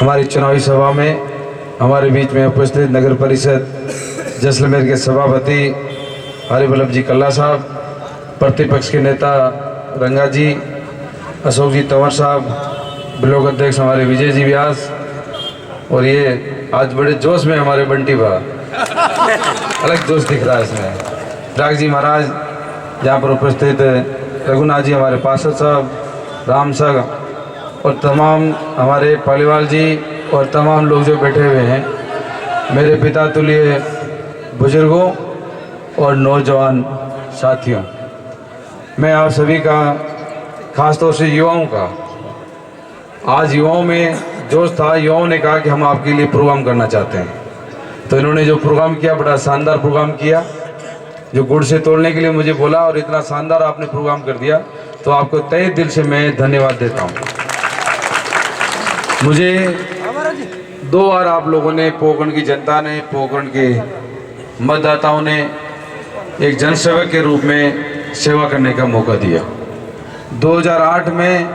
हमारी चुनावी सभा में हमारे बीच में उपस्थित नगर परिषद जैसलमेर के सभापति हरिवल्लभ जी कल्ला साहब, प्रतिपक्ष के नेता रंगा जी, अशोक जी तंवर साहब, ब्लॉक अध्यक्ष हमारे विजय जी व्यास, और ये आज बड़े जोश में हमारे बंटी भा, अलग जोश दिख रहा है इसमें, राग जी महाराज यहाँ पर उपस्थित, रघुनाथ जी हमारे पार्षद साहब, राम साहब और तमाम हमारे पालीवाल जी और तमाम लोग जो बैठे हुए हैं, मेरे पिता तुल्य बुजुर्गों और नौजवान साथियों, मैं आप सभी का, खासतौर से युवाओं का, आज युवाओं में जोश था। युवाओं ने कहा कि हम आपके लिए प्रोग्राम करना चाहते हैं, तो इन्होंने जो प्रोग्राम किया, बड़ा शानदार प्रोग्राम किया, जो गुड़ से तोड़ने के लिए मुझे बोला और इतना शानदार आपने प्रोग्राम कर दिया, तो आपको तहे दिल से मैं धन्यवाद देता हूँ। मुझे 2 बार आप लोगों ने, पोखरण की जनता ने, पोखरण के मतदाताओं ने एक जनसेवक के रूप में सेवा करने का मौका दिया। 2008 में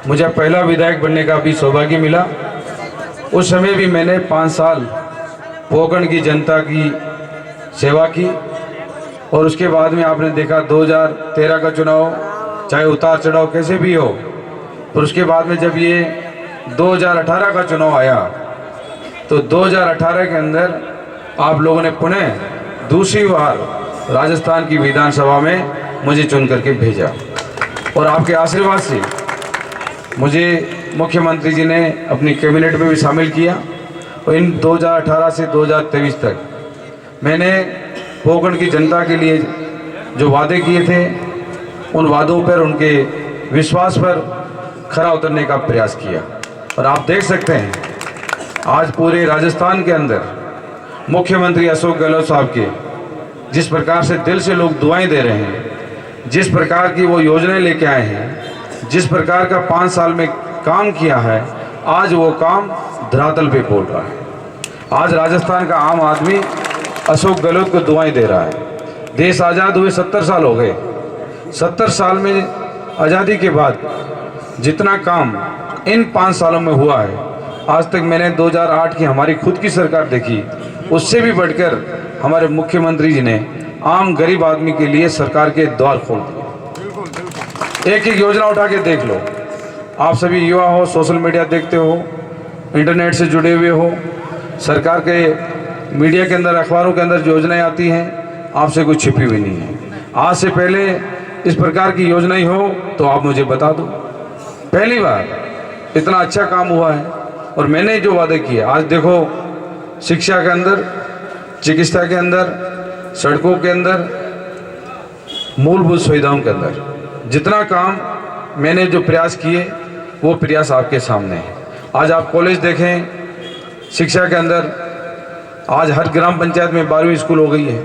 मुझे पहला विधायक बनने का भी सौभाग्य मिला। उस समय भी मैंने 5 साल पोखरण की जनता की सेवा की, और उसके बाद में आपने देखा 2013 का चुनाव, चाहे उतार चढ़ाव कैसे भी हो, पर उसके बाद में जब ये 2018 का चुनाव आया, तो 2018 के अंदर आप लोगों ने पुनः दूसरी बार राजस्थान की विधानसभा में मुझे चुन करके भेजा, और आपके आशीर्वाद से मुझे मुख्यमंत्री जी ने अपनी कैबिनेट में भी शामिल किया। और इन 2018 से 2023 तक मैंने पोखरण की जनता के लिए जो वादे किए थे, उन वादों पर, उनके विश्वास पर खरा उतरने का प्रयास किया। और आप देख सकते हैं आज पूरे राजस्थान के अंदर मुख्यमंत्री अशोक गहलोत साहब के जिस प्रकार से दिल से लोग दुआएं दे रहे हैं, जिस प्रकार की वो योजनाएं लेके आए हैं, जिस प्रकार का 5 साल में काम किया है, आज वो काम धरातल पे बोल रहा है। आज राजस्थान का आम आदमी अशोक गहलोत को दुआएं दे रहा है। देश आज़ाद हुए 70 साल हो गए। 70 साल में आज़ादी के बाद जितना काम इन 5 सालों में हुआ है, आज तक मैंने 2008 की हमारी खुद की सरकार देखी, उससे भी बढ़कर हमारे मुख्यमंत्री जी ने आम गरीब आदमी के लिए सरकार के द्वार खोल दिए। एक एक योजना उठा के देख लो। आप सभी युवा हो, सोशल मीडिया देखते हो, इंटरनेट से जुड़े हुए हो, सरकार के मीडिया के अंदर, अखबारों के अंदर जो योजनाएं आती हैं, आपसे कुछ छिपी हुई नहीं है। आज से पहले इस प्रकार की योजनाएं हो तो आप मुझे बता दो। पहली बार इतना अच्छा काम हुआ है, और मैंने जो वादे किए, आज देखो, शिक्षा के अंदर, चिकित्सा के अंदर, सड़कों के अंदर, मूलभूत सुविधाओं के अंदर, जितना काम मैंने जो प्रयास किए, वो प्रयास आपके सामने है। आज आप कॉलेज देखें, शिक्षा के अंदर आज हर ग्राम पंचायत में 12वीं स्कूल हो गई है।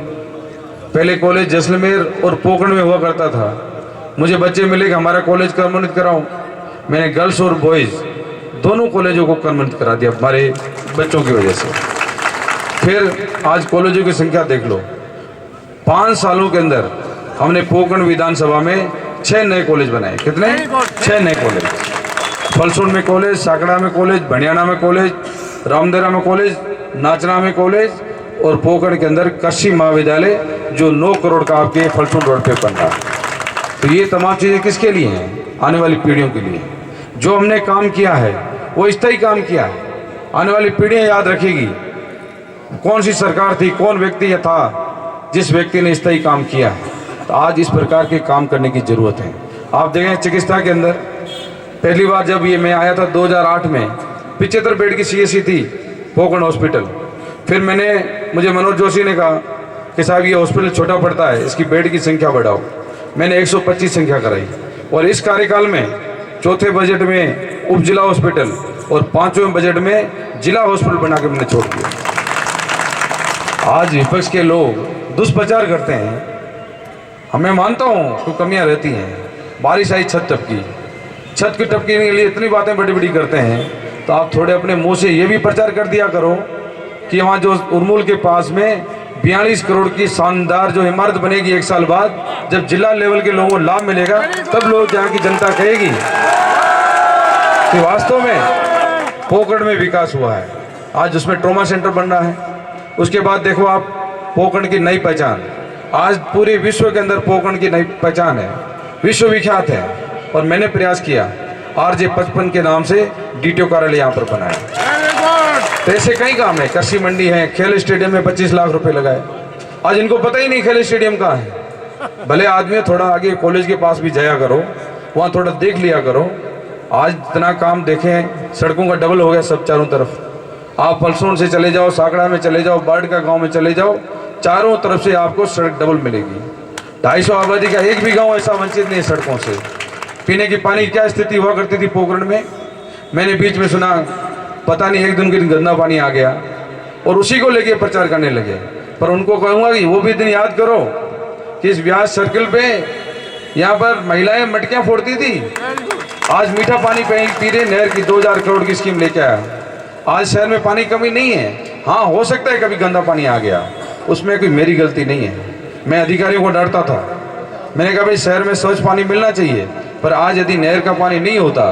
पहले कॉलेज जैसलमेर और पोखरण में हुआ करता था। मुझे बच्चे मिले कि हमारा कॉलेज क्रमोन्नत कराओ, मैंने गर्ल्स और बॉयज़ दोनों कॉलेजों को क्रमोन्नत करा दिया हमारे बच्चों की वजह से। फिर आज कॉलेजों की संख्या देख लो, 5 सालों के अंदर हमने पोखरण विधानसभा में 6 नए कॉलेज बनाए। कितने? 6 नए कॉलेज। फलसून में कॉलेज, साकड़ा में कॉलेज, भणियाना में कॉलेज, रामदेरा में कॉलेज, नाचना में कॉलेज, और पोखरण के अंदर कृषि महाविद्यालय जो 9 करोड़ का आपके फलसून रोड पे बन रहा है। तो ये तमाम चीज़ें किसके लिए हैं? आने वाली पीढ़ियों के लिए। जो हमने काम किया है वो स्थायी काम किया है। आने वाली पीढ़ियाँ याद रखेगी कौन सी सरकार थी, कौन व्यक्ति था जिस व्यक्ति ने स्थायी काम किया है। तो आज इस प्रकार के काम करने की ज़रूरत है। आप देखें चिकित्सा के अंदर, पहली बार जब ये मैं आया था 2008 में 75 बेड की CSC थी पोखरण हॉस्पिटल। फिर मुझे मनोज जोशी ने कहा कि साहब ये हॉस्पिटल छोटा पड़ता है, इसकी बेड की संख्या बढ़ाओ। मैंने 125 संख्या कराई, और इस कार्यकाल में चौथे बजट में उप जिला हॉस्पिटल और 5वें बजट में जिला हॉस्पिटल बना के मैंने छोड़ दिया। आज विपक्ष के लोग दुष्प्रचार करते हैं। मैं मानता हूँ तो कमियाँ रहती हैं। बारिश आई, छत टपकी, छत की टपकी के लिए इतनी बातें बड़ी बड़ी करते हैं, तो आप थोड़े अपने मुंह से ये भी प्रचार कर दिया करो कि वहाँ जो उर्मुल के पास में 42 करोड़ की शानदार जो इमारत बनेगी 1 साल बाद, जब जिला लेवल के लोगों को लाभ मिलेगा, तब लोग यहाँ की जनता कहेगी कि वास्तव में पोकरण में विकास हुआ है, आज उसमें ट्रॉमा सेंटर बन रहा है। उसके बाद देखो आप पोकरण की नई पहचान, आज पूरे विश्व के अंदर पोकरण की नई पहचान है, विश्व विख्यात है। और मैंने प्रयास किया RJ55 के नाम से DTO कार्यालय यहाँ पर बनाया। तो ऐसे कई काम है, कृषि मंडी है, खेल स्टेडियम में 25 लाख रुपए लगाए। आज इनको पता ही नहीं खेल स्टेडियम कहाँ है। भले आदमी थोड़ा आगे कॉलेज के पास भी जाया करो, वहाँ थोड़ा देख लिया करो। आज इतना काम देखें, सड़कों का डबल हो गया सब चारों तरफ। आप पलसून से चले जाओ, साकड़ा में चले जाओ, बाढ़ का गांव में चले जाओ, चारों तरफ से आपको सड़क डबल मिलेगी। 250 आबादी का एक भी गांव ऐसा वंचित नहीं है सड़कों से। पीने की पानी की क्या स्थिति हुआ करती थी पोकरण में, मैंने बीच में सुना पता नहीं एक दिन के दिन गंदा पानी आ गया और उसी को लेके प्रचार करने लगे। पर उनको कहूँगा कि वो भी दिन याद करो कि इस व्यास सर्किल पे यहाँ पर महिलाएं मटकियाँ फोड़ती थी, आज मीठा पानी पी रहे। नहर की 2000 करोड़ की स्कीम लेके आया। आज शहर में पानी कमी नहीं है। हाँ, हो सकता है कभी गंदा पानी आ गया, उसमें कोई मेरी गलती नहीं है। मैं अधिकारियों को डरता था, मैंने कहा भाई शहर में स्वच्छ पानी मिलना चाहिए। पर आज यदि नहर का पानी नहीं होता,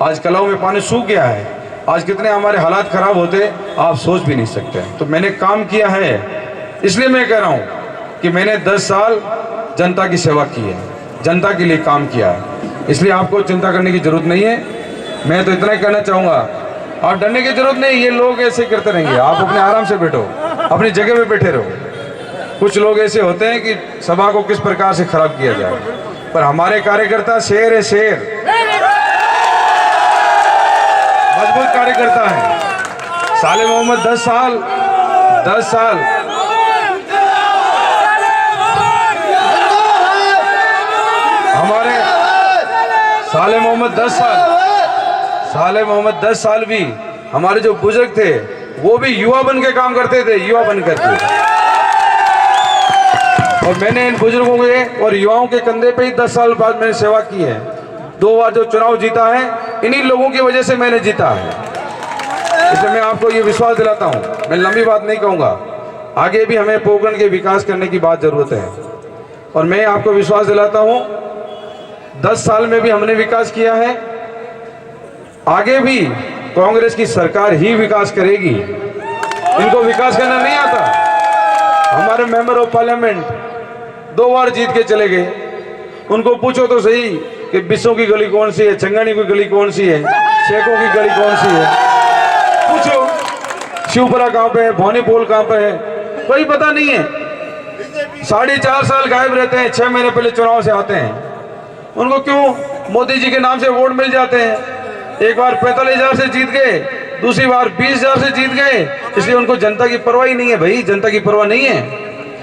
आज कलाओं में पानी सूख गया है, आज कितने हमारे हालात खराब होते आप सोच भी नहीं सकते। तो मैंने काम किया है, इसलिए मैं कह रहा हूँ कि मैंने 10 साल जनता की सेवा की है, जनता के लिए काम किया है, इसलिए आपको चिंता करने की जरूरत नहीं है। मैं तो इतना ही कहना चाहूँगा, आप डरने की जरूरत नहीं, ये लोग ऐसे करते रहेंगे, आप अपने आराम से बैठो, अपनी जगह पे बैठे रहो। कुछ लोग ऐसे होते हैं कि सभा को किस प्रकार से खराब किया जाए, पर हमारे कार्यकर्ता शेर है, शेर मजबूत कार्यकर्ता है। साले मोहम्मद 10 साल हमारे साले मोहम्मद 10 साल भी हमारे जो बुजुर्ग थे वो भी युवा बन के काम करते थे, युवा बन करके। और मैंने इन बुजुर्गों के और युवाओं के कंधे पे ही 10 साल बाद मैंने सेवा की है। 2 बार जो चुनाव जीता है इन्हीं लोगों की वजह से मैंने जीता है। इसलिए मैं आपको ये विश्वास दिलाता हूँ, मैं लंबी बात नहीं कहूँगा, आगे भी हमें पोकरण के विकास करने की बात जरूरत है। और मैं आपको विश्वास दिलाता हूँ 10 साल में भी हमने विकास किया है, आगे भी कांग्रेस की सरकार ही विकास करेगी। इनको विकास करना नहीं आता। हमारे मेंबर ऑफ पार्लियामेंट 2 बार जीत के चले गए, उनको पूछो तो सही कि बिस्सों की गली कौन सी है, चंगानी की गली कौन सी है, शेखों की गली कौन सी है, पूछो। शिवपुरा कहाँ पे है, भवानीपोल कहाँ पे है, कोई पता नहीं है। 4.5 साल गायब रहते हैं, 6 महीने पहले चुनाव से आते हैं। उनको क्यों मोदी जी के नाम से वोट मिल जाते हैं। एक बार 45,000 से जीत गए, दूसरी बार 20,000 से जीत गए, इसलिए उनको जनता की परवाह ही नहीं है। भाई जनता की परवाह नहीं है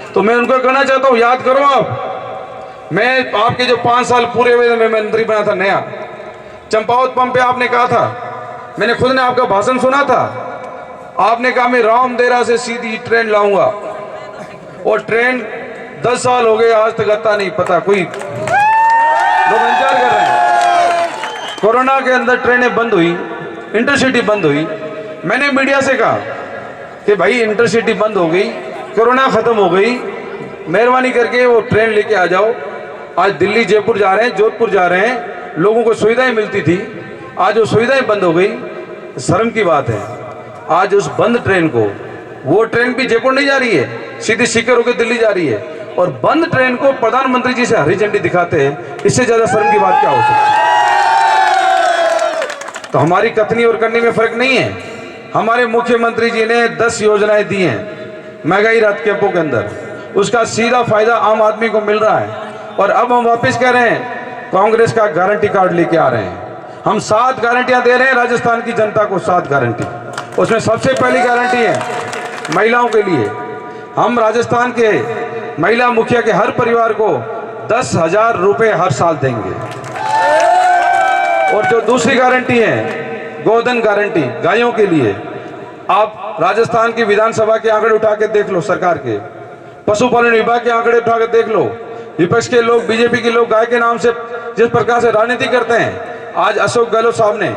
तो मैं उनको कहना चाहता हूँ, याद करो आप, मैं आपके जो 5 साल पूरे हुए मैं मंत्री बना था नया, चंपावत पंप पे आपने कहा था, मैंने खुद ने आपका भाषण सुना था, आपने कहा मैं रामदेरा से सीधी ट्रेन लाऊंगा, और ट्रेन 10 साल हो गए आज तक आता नहीं, पता कोई लोग इंतजार कर रहे हैं। कोरोना के अंदर ट्रेनें बंद हुई, इंटरसिटी बंद हुई, मैंने मीडिया से कहा कि भाई इंटरसिटी बंद हो गई, कोरोना खत्म हो गई, मेहरबानी करके वो ट्रेन लेके आ जाओ। आज दिल्ली जयपुर जा रहे हैं, जोधपुर जा रहे हैं, लोगों को सुविधाएं मिलती थी, आज वो सुविधाएं बंद हो गई। शर्म की बात है, आज उस बंद ट्रेन को, वो ट्रेन भी जयपुर नहीं जा रही है, सीधी सीकर होकर दिल्ली जा रही है, और बंद ट्रेन को प्रधानमंत्री जी से हरी झंडी दिखाते हैं, इससे ज्यादा शर्म की बात क्या हो सकती है। तो हमारी कथनी और करनी में फर्क नहीं है। हमारे मुख्यमंत्री जी ने 10 योजनाएं दी हैं महंगाई राहत कैंपों के अंदर, उसका सीधा फायदा आम आदमी को मिल रहा है। और अब हम वापस कह रहे हैं, कांग्रेस का गारंटी कार्ड लेके आ रहे हैं, हम 7 गारंटियां दे रहे हैं राजस्थान की जनता को, 7 गारंटी। उसमें सबसे पहली गारंटी है महिलाओं के लिए, हम राजस्थान के महिला मुखिया के हर परिवार को 10,000 रुपए हर साल देंगे। और जो दूसरी गारंटी है गोधन गारंटी, गायों के लिए, आप राजस्थान की विधानसभा के आंकड़े उठा के देख लो, सरकार के पशुपालन विभाग के आंकड़े उठा के देख लो, विपक्ष के लोग, बीजेपी के लोग गाय के नाम से जिस प्रकार से राजनीति करते हैं। आज अशोक गहलोत साहब ने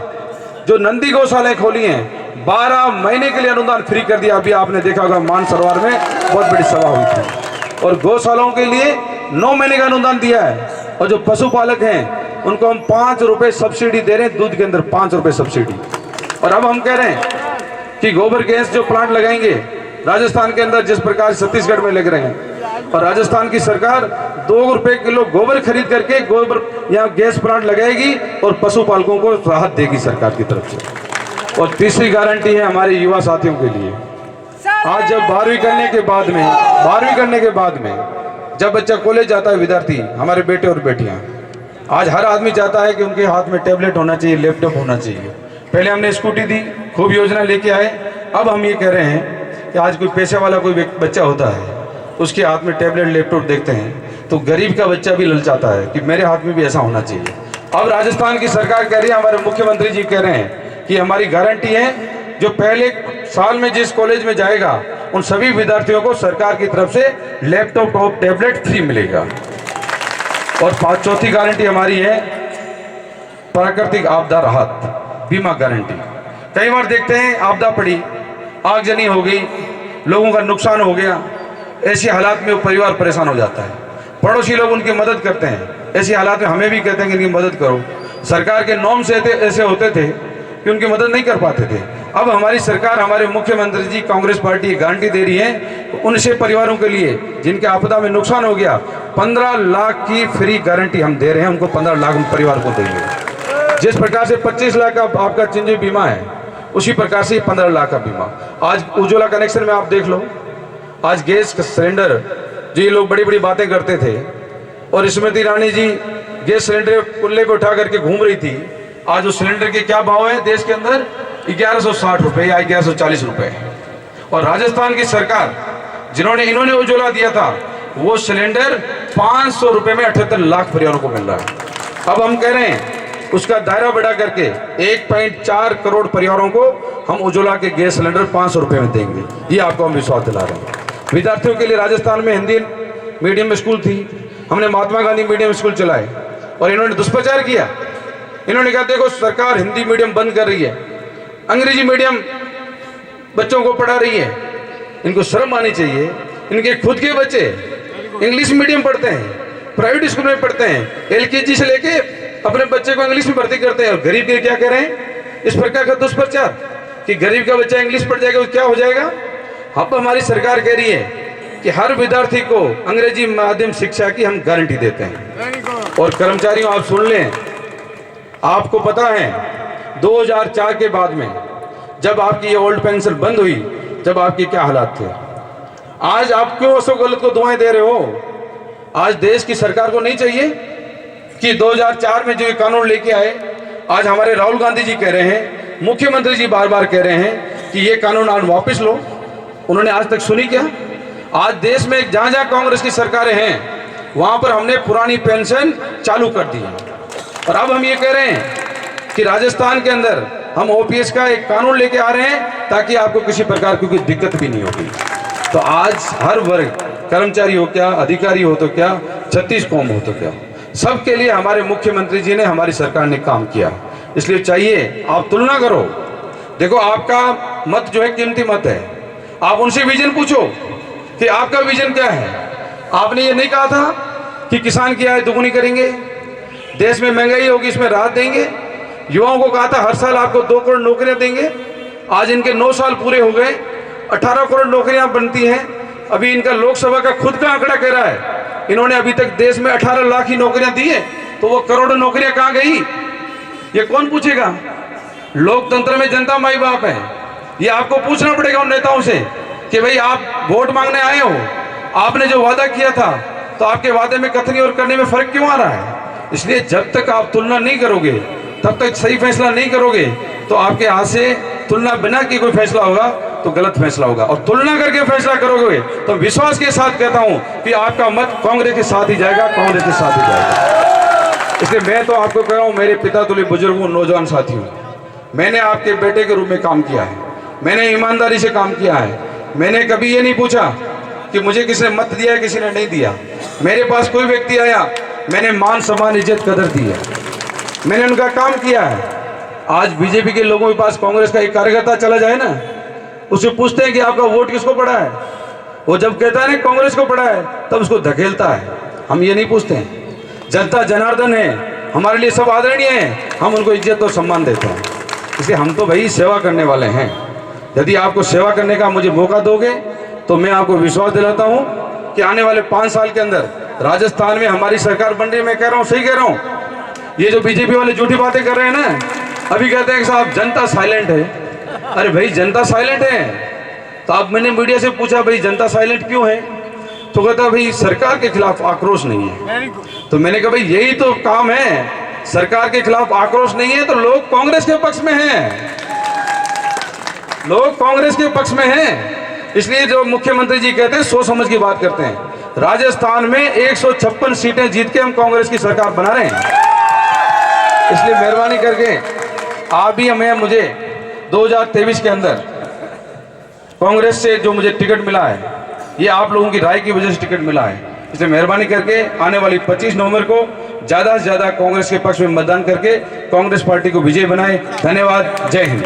जो नंदी गौशालाएं खोली हैं, 12 महीने के लिए अनुदान फ्री कर दिया। अभी आपने देखा होगा मानसरोवर में बहुत बड़ी सभा हुई थी, और गौशालाओं के लिए 9 महीने का अनुदान दिया है। और जो पशुपालक हैं उनको हम 5 रुपए सब्सिडी दे रहे हैं, दूध के अंदर 5 रुपए सब्सिडी। और अब हम कह रहे हैं कि गोबर गैस जो प्लांट लगाएंगे राजस्थान के अंदर, जिस प्रकार छत्तीसगढ़ में लग रहे हैं, और राजस्थान की सरकार 2 रुपए किलो गोबर खरीद करके गोबर यहाँ गैस प्लांट लगाएगी और पशुपालकों को राहत देगी सरकार की तरफ से। और तीसरी गारंटी है हमारे युवा साथियों के लिए। आज जब 12वीं करने के बाद में जब बच्चा कॉलेज जाता है, विद्यार्थी हमारे बेटे और बेटियां, आज हर आदमी चाहता है कि उनके हाथ में टैबलेट होना चाहिए, लैपटॉप होना चाहिए। पहले हमने स्कूटी दी, खूब योजना लेके आए। अब हम ये कह रहे हैं कि आज कोई पैसे वाला कोई बच्चा होता है, उसके हाथ में टैबलेट लैपटॉप देखते हैं तो गरीब का बच्चा भी ललचाता है कि मेरे हाथ में भी ऐसा होना चाहिए। अब राजस्थान की सरकार कह रही है, हमारे मुख्यमंत्री जी कह रहे हैं कि हमारी गारंटी है, जो पहले साल में जिस कॉलेज में जाएगा उन सभी विद्यार्थियों को सरकार की तरफ से लैपटॉप और टैबलेट फ्री मिलेगा। और चौथी गारंटी हमारी है प्राकृतिक आपदा राहत बीमा गारंटी। कई बार देखते हैं आपदा पड़ी, आगजनी हो गई, लोगों का नुकसान हो गया, ऐसे हालात में वो परिवार परेशान हो जाता है। पड़ोसी लोग उनकी मदद करते हैं, ऐसे हालात में हमें भी कहते हैं कि इनकी मदद करो। सरकार के नॉर्म्स ऐसे होते थे कि उनकी मदद नहीं कर पाते थे। अब हमारी सरकार, हमारे मुख्यमंत्री जी, कांग्रेस पार्टी गारंटी दे रही है उन से परिवारों के लिए जिनके आपदा में नुकसान हो गया, 15 लाख की फ्री गारंटी हम दे रहे हैं। उनको 15 लाख परिवार को देंगे। जिस प्रकार से 25 लाख का आपका चिंजी बीमा है, उसी प्रकार से 15 लाख का बीमा। आज उज्ज्वला कनेक्शन में आप देख लो, आज गैस सिलेंडर जो ये लोग बड़ी बड़ी बातें करते थे, और स्मृति ईरानी जी गैस सिलेंडर कुल्ले पे उठा करके घूम रही थी, आज उस सिलेंडर के क्या भाव है देश के अंदर? 1160 रुपए या 1140 रुपए। और राजस्थान की सरकार इन्होंने उज्ज्वला दिया था, वो सिलेंडर 500 रुपए में 78 लाख परिवारों को मिल रहा है। अब हम कह रहे हैं उसका दायरा बढ़ा करके 1.4 करोड़ परिवारों को हम उज्ज्वला के गैस सिलेंडर 500 रुपए में देंगे। ये आपको हम विश्वास दिला रहे हैं। विद्यार्थियों के लिए राजस्थान में हिंदी मीडियम स्कूल थी, हमने महात्मा गांधी मीडियम स्कूल चलाए, और इन्होंने दुष्प्रचार किया। इन्होंने कहा देखो सरकार हिंदी मीडियम बंद कर रही है, अंग्रेजी मीडियम बच्चों को पढ़ा रही है। इनको शर्म आनी चाहिए। इनके खुद के बच्चे इंग्लिश मीडियम पढ़ते हैं, प्राइवेट स्कूल में पढ़ते हैं, LKG से लेके अपने बच्चे को इंग्लिश में भर्ती करते हैं। और गरीब के क्या कह रहे हैं? इस प्रकार का दुष्प्रचार कि गरीब का बच्चा इंग्लिश पढ़ जाएगा तो क्या हो जाएगा। अब हमारी सरकार कह रही है कि हर विद्यार्थी को अंग्रेजी माध्यम शिक्षा की हम गारंटी देते हैं। और कर्मचारियों आप सुन लें, आपको पता है 2004 के बाद में जब आपकी ये ओल्ड पेंशन बंद हुई, जब आपके क्या हालात थे। आज आप क्यों अशोक गहलोत को दुआएं दे रहे हो? आज देश की सरकार को नहीं चाहिए कि 2004 में जो ये कानून लेके आए, आज हमारे राहुल गांधी जी कह रहे हैं, मुख्यमंत्री जी बार बार कह रहे हैं कि ये कानून आज वापस लो। उन्होंने आज तक सुनी क्या? आज देश में जहां जहां कांग्रेस की सरकारें हैं वहां पर हमने पुरानी पेंशन चालू कर दी है। और अब हम ये कह रहे हैं कि राजस्थान के अंदर हम OPS का एक कानून लेके आ रहे हैं ताकि आपको किसी प्रकार की कोई दिक्कत भी नहीं होगी। तो आज हर वर्ग, कर्मचारी हो क्या, अधिकारी हो तो क्या, 36 कौम हो तो क्या, सबके लिए हमारे मुख्यमंत्री जी ने, हमारी सरकार ने काम किया। इसलिए चाहिए आप तुलना करो। देखो आपका मत जो है कीमती मत है, आप उनसे विजन पूछो कि आपका विजन क्या है। आपने ये नहीं कहा था कि किसान की आय दुगुनी करेंगे, देश में महंगाई होगी इसमें राहत देंगे। युवाओं को कहा था हर साल आपको 2 करोड़ नौकरियां देंगे। आज इनके 9 साल पूरे हो गए, 18 करोड़ नौकरियां बनती हैं। अभी इनका लोकसभा का खुद का आंकड़ा कह रहा है इन्होंने अभी तक देश में 18 लाख ही नौकरियां दी है, तो वो करोड़ों नौकरियां कहां गई? ये कौन पूछेगा? लोकतंत्र में जनता माई बाप है। ये आपको पूछना पड़ेगा उन नेताओं से कि भाई आप वोट मांगने आए हो, आपने जो वादा किया था तो आपके वादे में कथनी और करने में फर्क क्यों आ रहा है? इसलिए जब तक आप तुलना नहीं करोगे, तब तक सही फैसला नहीं करोगे, तो आपके हाथ से तुलना बिना की कोई फैसला होगा तो गलत फैसला होगा। और तुलना करके फैसला करोगे तो विश्वास के साथ कहता हूं कि आपका मत कांग्रेस के साथ ही जाएगा, कांग्रेस के साथ ही जाएगा। इसलिए मैं तो आपको कह रहा हूं, मेरे पिता तुल्य बुजुर्गों, नौजवान साथियों, मैंने आपके बेटे के रूप में काम किया है, मैंने ईमानदारी से काम किया है। मैंने कभी ये नहीं पूछा कि मुझे किसी ने मत दिया है, किसी ने नहीं दिया। मेरे पास कोई व्यक्ति आया, मैंने मान सम्मान इज्जत कदर दी है, मैंने उनका काम किया है। आज बीजेपी के लोगों के पास कांग्रेस का एक कार्यकर्ता चला जाए ना, उससे पूछते हैं कि आपका वोट किसको पड़ा है, वो जब कहता है ना कांग्रेस को पड़ा है तब उसको धकेलता है। हम ये नहीं पूछते हैं। जनता जनार्दन है, हमारे लिए सब आदरणीय है, हम उनको इज्जत और सम्मान देते हैं। इसलिए हम तो भाई सेवा करने वाले हैं। यदि आपको सेवा करने का मुझे मौका दोगे तो मैं आपको विश्वास दिलाता हूं कि आने वाले 5 साल के अंदर राजस्थान में हमारी सरकार बन रही है। मैं कह रहा हूं, सही कह रहा हूं। ये जो बीजेपी वाले झूठी बातें कर रहे हैं ना, अभी कहते हैं कि साहब जनता साइलेंट है। अरे भाई जनता साइलेंट है तो अब मैंने मीडिया से पूछा भाई जनता साइलेंट क्यों है, तो कहता भाई सरकार के खिलाफ आक्रोश नहीं है। तो मैंने कहा भाई यही तो काम है, सरकार के खिलाफ आक्रोश नहीं है तो लोग कांग्रेस के पक्ष में हैं, लोग कांग्रेस के पक्ष में हैं। इसलिए जो मुख्यमंत्री जी कहते हैं सोच समझ की बात करते हैं। राजस्थान में 156 सीटें जीत के हम कांग्रेस की सरकार बना रहे हैं। इसलिए मेहरबानी करके आप भी हमें मुझे 2023 के अंदर कांग्रेस से जो मुझे टिकट मिला है, ये आप लोगों की राय की वजह से टिकट मिला है। इसलिए मेहरबानी करके आने वाली 25 नवंबर को ज़्यादा से ज़्यादा कांग्रेस के पक्ष में मतदान करके कांग्रेस पार्टी को विजय बनाएं। धन्यवाद। जय हिंद।